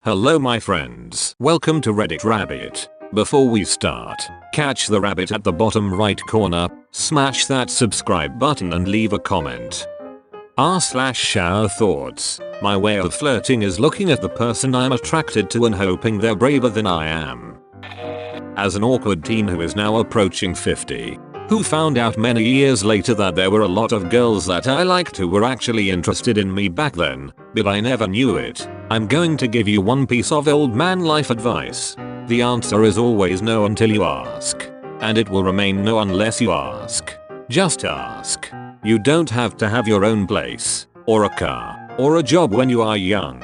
Hello my friends. Welcome to Reddit Rabbit. Before we start, catch the rabbit at the bottom right corner, smash that subscribe button and leave a comment. r/Showerthoughts. My way of flirting is looking at the person I'm attracted to and hoping they're braver than I am. As an awkward teen who is now approaching 50, who found out many years later that there were a lot of girls that I liked who were actually interested in me back then, but I never knew it, I'm going to give you one piece of old man life advice. The answer is always no until you ask. And it will remain no unless you ask. Just ask. You don't have to have your own place, or a car, or a job when you are young.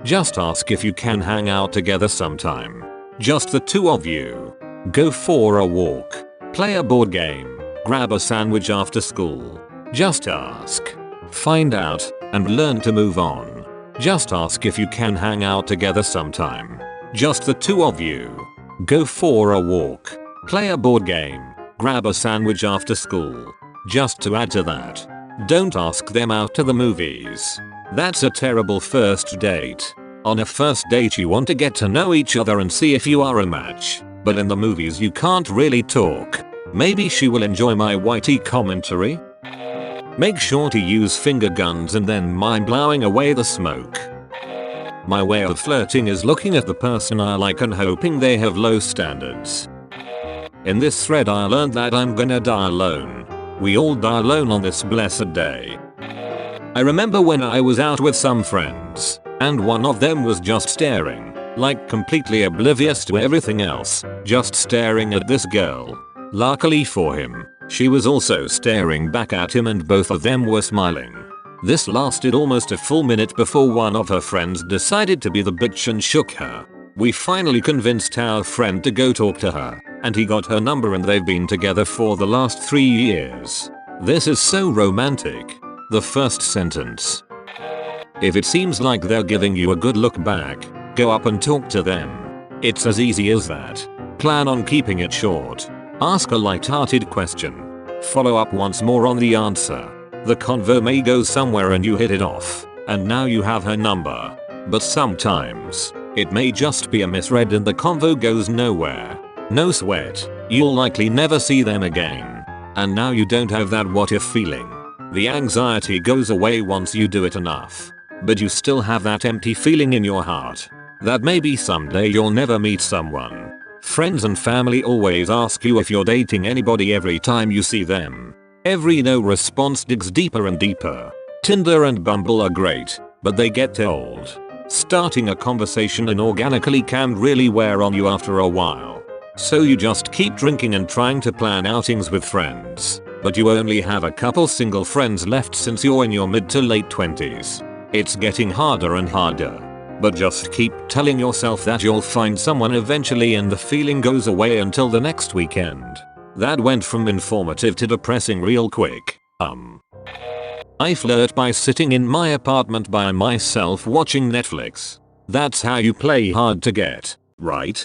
Just ask if you can hang out together sometime. Just the two of you. Go for a walk. Play a board game. Grab a sandwich after school. Just ask. Find out, and learn to move on. Just ask if you can hang out together sometime. Just the two of you. Go for a walk. Play a board game. Grab a sandwich after school. Just to add to that, don't ask them out to the movies. That's a terrible first date. On a first date you want to get to know each other and see if you are a match. But in the movies you can't really talk. Maybe she will enjoy my witty commentary? Make sure to use finger guns and then mind blowing away the smoke. My way of flirting is looking at the person I like and hoping they have low standards. In this thread I learned that I'm gonna die alone. We all die alone on this blessed day. I remember when I was out with some friends, and one of them was just staring, like completely oblivious to everything else, just staring at this girl. Luckily for him, she was also staring back at him and both of them were smiling. This lasted almost a full minute before one of her friends decided to be the bitch and shook her. We finally convinced our friend to go talk to her, and he got her number and they've been together for the last 3 years. This is so romantic. The first sentence. If it seems like they're giving you a good look back, go up and talk to them. It's as easy as that. Plan on keeping it short. Ask a light-hearted question. Follow up once more on the answer. The convo may go somewhere and you hit it off, and now you have her number. But sometimes, it may just be a misread and the convo goes nowhere. No sweat, you'll likely never see them again. And now you don't have that what if feeling. The anxiety goes away once you do it enough. But you still have that empty feeling in your heart. That maybe someday you'll never meet someone. Friends and family always ask you if you're dating anybody every time you see them. Every no response digs deeper and deeper. Tinder and Bumble are great, but they get old. Starting a conversation inorganically can really wear on you after a while. So you just keep drinking and trying to plan outings with friends. But you only have a couple single friends left since you're in your mid to late 20s. It's getting harder and harder. But just keep telling yourself that you'll find someone eventually and the feeling goes away until the next weekend. That went from informative to depressing real quick. I flirt by sitting in my apartment by myself watching Netflix. That's how you play hard to get, right?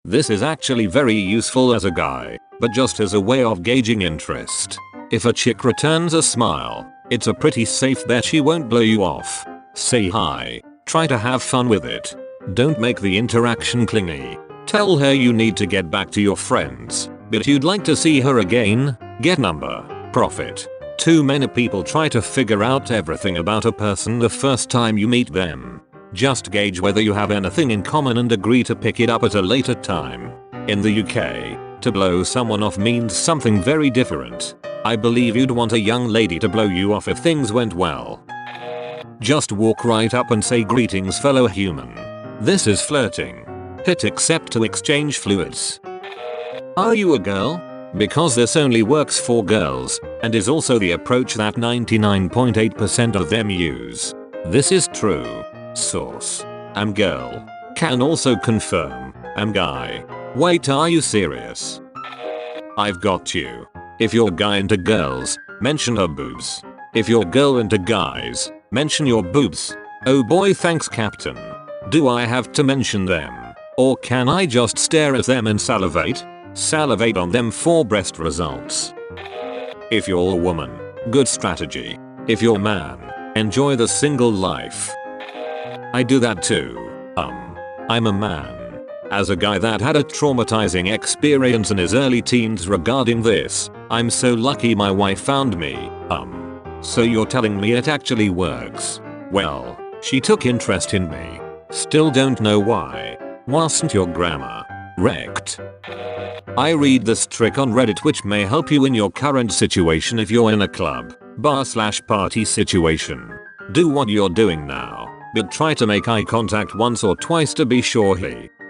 This is actually very useful as a guy, but just as a way of gauging interest. If a chick returns a smile, it's a pretty safe bet she won't blow you off. Say hi. Try to have fun with it. Don't make the interaction clingy. Tell her you need to get back to your friends, but you'd like to see her again. Get number. Profit. Too many people try to figure out everything about a person the first time you meet them. Just gauge whether you have anything in common and agree to pick it up at a later time. In the UK, to blow someone off means something very different. I believe you'd want a young lady to blow you off if things went well. Just walk right up and say greetings fellow human. This is flirting. Hit accept to exchange fluids. Are you a girl? Because this only works for girls, and is also the approach that 99.8% of them use. This is true. Source. I'm girl. Can also confirm. I'm guy. Wait, are you serious? I've got you. If you're guy into girls, mention her boobs. If you're girl into guys, mention your boobs. Oh boy, thanks Captain. Do I have to mention them? Or can I just stare at them and salivate? Salivate on them for breast results. If you're a woman, good strategy. If you're a man, enjoy the single life. I do that too. I'm a man. As a guy that had a traumatizing experience in his early teens regarding this, I'm so lucky my wife found me. So you're telling me it actually works? Well, she took interest in me. Still don't know why. Wasn't your grammar wrecked? I read this trick on Reddit which may help you in your current situation if you're in a club, bar/party situation. Do what you're doing now, but try to make eye contact once or twice to be sure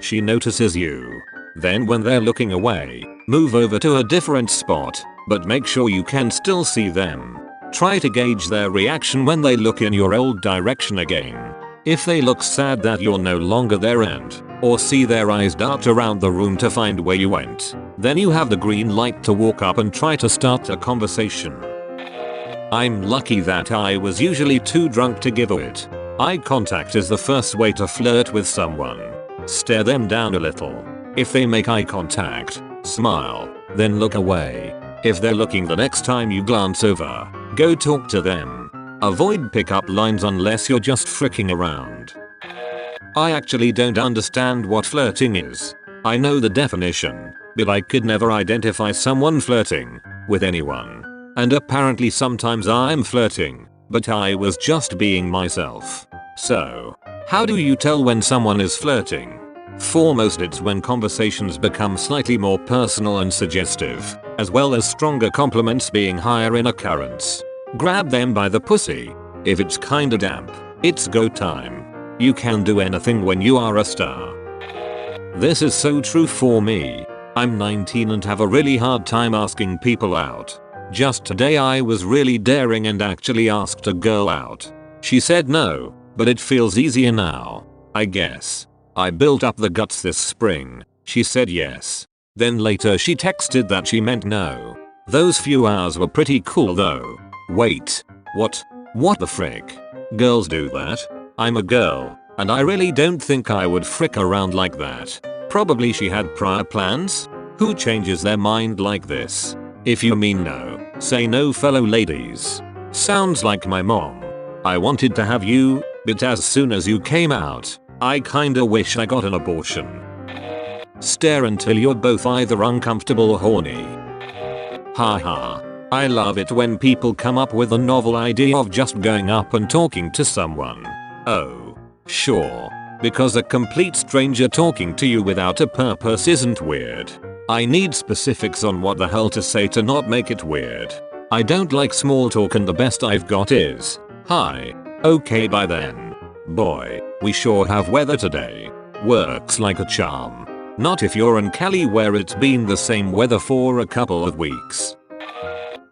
she notices you. Then when they're looking away, move over to a different spot, but make sure you can still see them. Try to gauge their reaction when they look in your old direction again. If they look sad that you're no longer there or see their eyes dart around the room to find where you went, then you have the green light to walk up and try to start a conversation. I'm lucky that I was usually too drunk to give it. Eye contact is the first way to flirt with someone. Stare them down a little. If they make eye contact, smile, then look away. If they're looking the next time you glance over, go talk to them. Avoid pickup lines unless you're just fricking around. I actually don't understand what flirting is. I know the definition, but I could never identify someone flirting with anyone. And apparently sometimes I'm flirting, but I was just being myself. So, how do you tell when someone is flirting? Foremost, it's when conversations become slightly more personal and suggestive, as well as stronger compliments being higher in occurrence. Grab them by the pussy. If it's kinda damp, it's go time. You can do anything when you are a star. This is so true for me. I'm 19 and have a really hard time asking people out. Just today I was really daring and actually asked a girl out. She said no, but it feels easier now, I guess. I built up the guts this spring. She said yes. Then later she texted that she meant no. Those few hours were pretty cool though. Wait, what? What the frick? Girls do that? I'm a girl, and I really don't think I would frick around like that. Probably she had prior plans? Who changes their mind like this? If you mean no, say no, fellow ladies. Sounds like my mom. I wanted to have you, but as soon as you came out, I kinda wish I got an abortion. Stare until you're both either uncomfortable or horny. Haha. I love it when people come up with a novel idea of just going up and talking to someone. Oh, sure. Because a complete stranger talking to you without a purpose isn't weird. I need specifics on what the hell to say to not make it weird. I don't like small talk and the best I've got is, hi. Okay, by then. Boy, we sure have weather today. Works like a charm. Not if you're in Cali where it's been the same weather for a couple of weeks.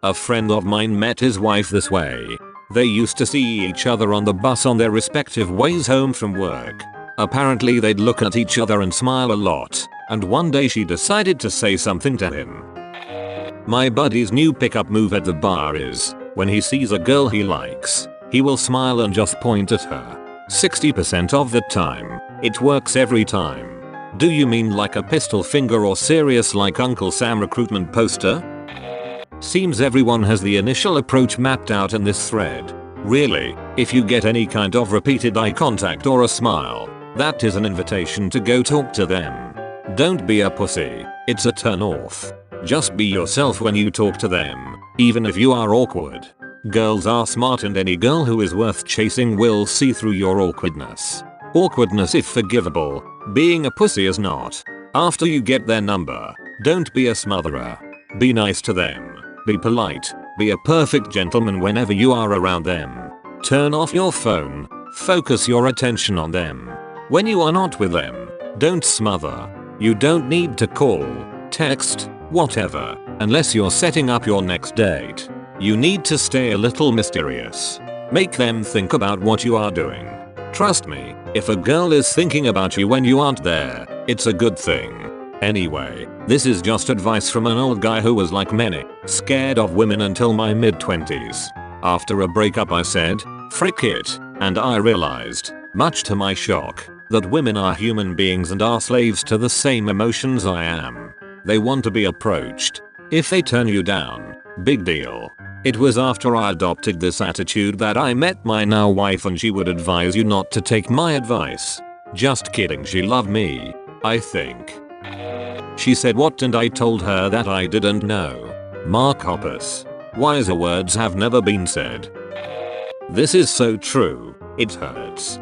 A friend of mine met his wife this way. They used to see each other on the bus on their respective ways home from work. Apparently they'd look at each other and smile a lot, and one day she decided to say something to him. My buddy's new pickup move at the bar is, when he sees a girl he likes, he will smile and just point at her. 60% of the time, it works every time. Do you mean like a pistol finger or serious like Uncle Sam recruitment poster? Seems everyone has the initial approach mapped out in this thread. Really, if you get any kind of repeated eye contact or a smile, that is an invitation to go talk to them. Don't be a pussy, it's a turn off. Just be yourself when you talk to them, even if you are awkward. Girls are smart and any girl who is worth chasing will see through your awkwardness. Awkwardness is forgivable, being a pussy is not. After you get their number, don't be a smotherer. Be nice to them. Be polite. Be a perfect gentleman whenever you are around them. Turn off your phone. Focus your attention on them. When you are not with them, don't smother. You don't need to call, text, whatever, unless you're setting up your next date. You need to stay a little mysterious. Make them think about what you are doing. Trust me, if a girl is thinking about you when you aren't there, it's a good thing. Anyway, this is just advice from an old guy who was like many, scared of women until my mid-20s. After a breakup I said, frick it, and I realized, much to my shock, that women are human beings and are slaves to the same emotions I am. They want to be approached. If they turn you down, big deal. It was after I adopted this attitude that I met my now wife and she would advise you not to take my advice. Just kidding, she loved me, I think. She said what, and I told her that I didn't know. Mark Hoppus. Wiser words have never been said. This is so true. It hurts.